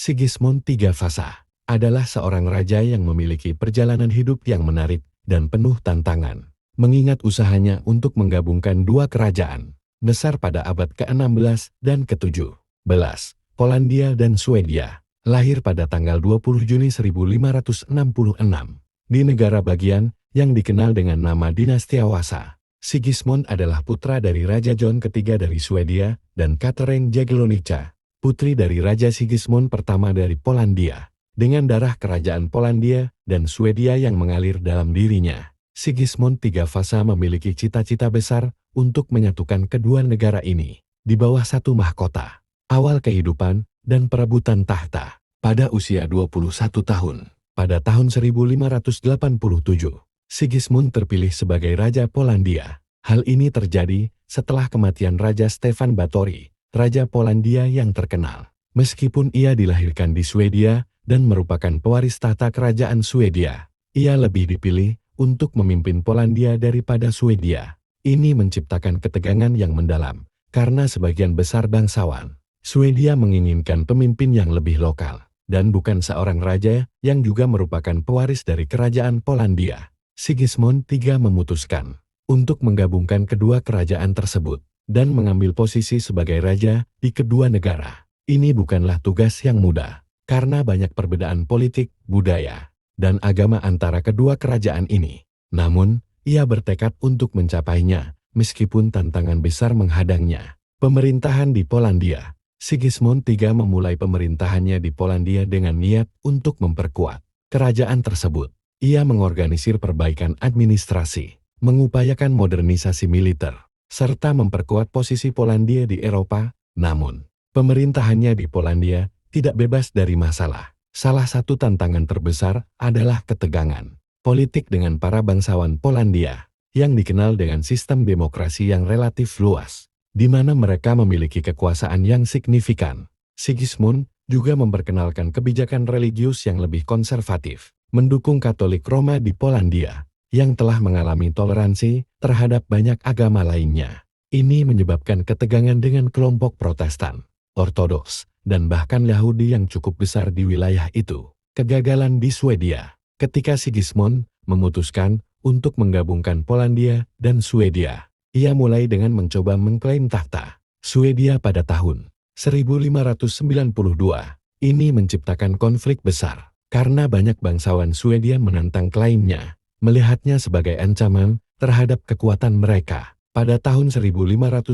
Sigismund III Vasa adalah seorang raja yang memiliki perjalanan hidup yang menarik dan penuh tantangan. Mengingat usahanya untuk menggabungkan dua kerajaan besar pada abad ke-16 dan ke-17, Polandia dan Swedia, lahir pada tanggal 20 Juni 1566 di negara bagian yang dikenal dengan nama Dinastia Wasa. Sigismund adalah putra dari Raja John III dari Swedia dan Catherine Jagiellonica, putri dari Raja Sigismund pertama dari Polandia. Dengan darah kerajaan Polandia dan Swedia yang mengalir dalam dirinya, Sigismund III Vasa memiliki cita-cita besar untuk menyatukan kedua negara ini di bawah satu mahkota. Awal kehidupan dan perebutan tahta pada usia 21 tahun. Pada tahun 1587, Sigismund terpilih sebagai Raja Polandia. Hal ini terjadi setelah kematian Raja Stefan Batory, Raja Polandia yang terkenal. Meskipun ia dilahirkan di Swedia dan merupakan pewaris tahta kerajaan Swedia, ia lebih dipilih untuk memimpin Polandia daripada Swedia. Ini menciptakan ketegangan yang mendalam, karena sebagian besar bangsawan Swedia menginginkan pemimpin yang lebih lokal, dan bukan seorang raja yang juga merupakan pewaris dari kerajaan Polandia. Sigismund III memutuskan untuk menggabungkan kedua kerajaan tersebut, dan mengambil posisi sebagai raja di kedua negara. Ini bukanlah tugas yang mudah, karena banyak perbedaan politik, budaya, dan agama antara kedua kerajaan ini. Namun, ia bertekad untuk mencapainya, meskipun tantangan besar menghadangnya. Pemerintahan di Polandia. Sigismund III memulai pemerintahannya di Polandia dengan niat untuk memperkuat kerajaan tersebut. Ia mengorganisir perbaikan administrasi, mengupayakan modernisasi militer, serta memperkuat posisi Polandia di Eropa. Namun, pemerintahannya di Polandia tidak bebas dari masalah. Salah satu tantangan terbesar adalah ketegangan politik dengan para bangsawan Polandia, yang dikenal dengan sistem demokrasi yang relatif luas, di mana mereka memiliki kekuasaan yang signifikan. Sigismund juga memperkenalkan kebijakan religius yang lebih konservatif, mendukung Katolik Roma di Polandia, yang telah mengalami toleransi terhadap banyak agama lainnya. Ini menyebabkan ketegangan dengan kelompok Protestan, Ortodoks, dan bahkan Yahudi yang cukup besar di wilayah itu. Kegagalan di Swedia. Ketika Sigismund memutuskan untuk menggabungkan Polandia dan Swedia, ia mulai dengan mencoba mengklaim tahta Swedia pada tahun 1592. Ini menciptakan konflik besar, karena banyak bangsawan Swedia menantang klaimnya, melihatnya sebagai ancaman terhadap kekuatan mereka. Pada tahun 1599,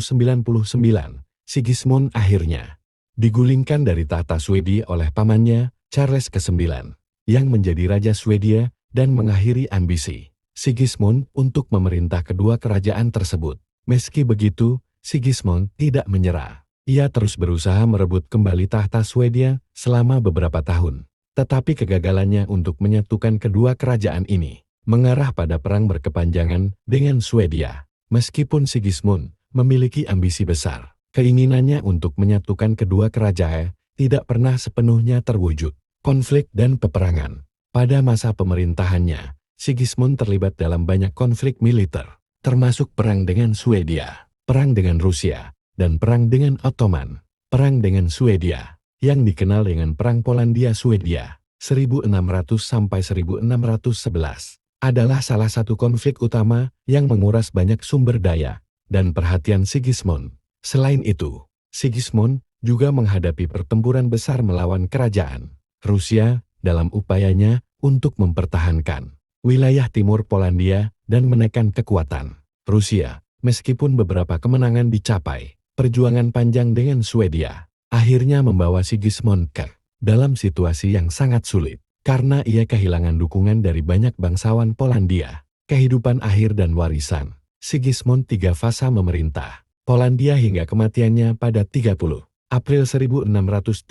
Sigismund akhirnya digulingkan dari tahta Swedia oleh pamannya, Charles ke-9, yang menjadi Raja Swedia dan mengakhiri ambisi Sigismund untuk memerintah kedua kerajaan tersebut. Meski begitu, Sigismund tidak menyerah. Ia terus berusaha merebut kembali tahta Swedia selama beberapa tahun. Tetapi kegagalannya untuk menyatukan kedua kerajaan ini mengarah pada perang berkepanjangan dengan Swedia. Meskipun Sigismund memiliki ambisi besar, keinginannya untuk menyatukan kedua kerajaan tidak pernah sepenuhnya terwujud. Konflik dan peperangan. Pada masa pemerintahannya, Sigismund terlibat dalam banyak konflik militer, termasuk perang dengan Swedia, perang dengan Rusia, dan perang dengan Ottoman. Perang dengan Swedia, yang dikenal dengan Perang Polandia-Swedia 1600–1611, adalah salah satu konflik utama yang menguras banyak sumber daya dan perhatian Sigismund. Selain itu, Sigismund juga menghadapi pertempuran besar melawan kerajaan Rusia dalam upayanya untuk mempertahankan wilayah timur Polandia dan menekan kekuatan Rusia. Meskipun beberapa kemenangan dicapai, perjuangan panjang dengan Swedia akhirnya membawa Sigismund ke dalam situasi yang sangat sulit, karena ia kehilangan dukungan dari banyak bangsawan Polandia. Kehidupan akhir dan warisan. Sigismund III Vasa memerintah Polandia hingga kematiannya pada 30 April 1632.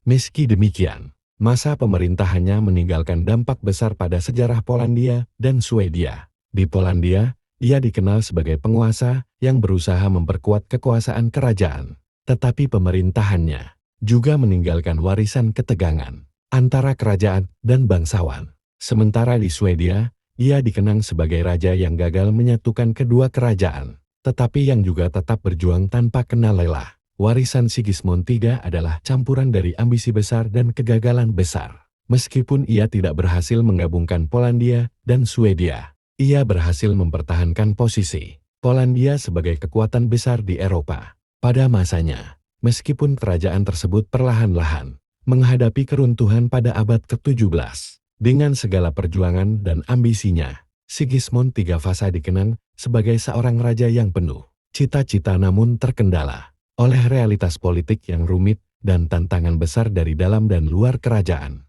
Meski demikian, masa pemerintahannya meninggalkan dampak besar pada sejarah Polandia dan Swedia. Di Polandia, ia dikenal sebagai penguasa yang berusaha memperkuat kekuasaan kerajaan. Tetapi pemerintahannya juga meninggalkan warisan ketegangan antara kerajaan dan bangsawan. Sementara di Swedia, ia dikenang sebagai raja yang gagal menyatukan kedua kerajaan, tetapi yang juga tetap berjuang tanpa kenal lelah. Warisan Sigismund III adalah campuran dari ambisi besar dan kegagalan besar. Meskipun ia tidak berhasil menggabungkan Polandia dan Swedia, ia berhasil mempertahankan posisi Polandia sebagai kekuatan besar di Eropa. Pada masanya, meskipun kerajaan tersebut perlahan-lahan menghadapi keruntuhan pada abad ke-17, dengan segala perjuangan dan ambisinya, Sigismund III Vasa dikenang sebagai seorang raja yang penuh cita-cita namun terkendala oleh realitas politik yang rumit dan tantangan besar dari dalam dan luar kerajaan.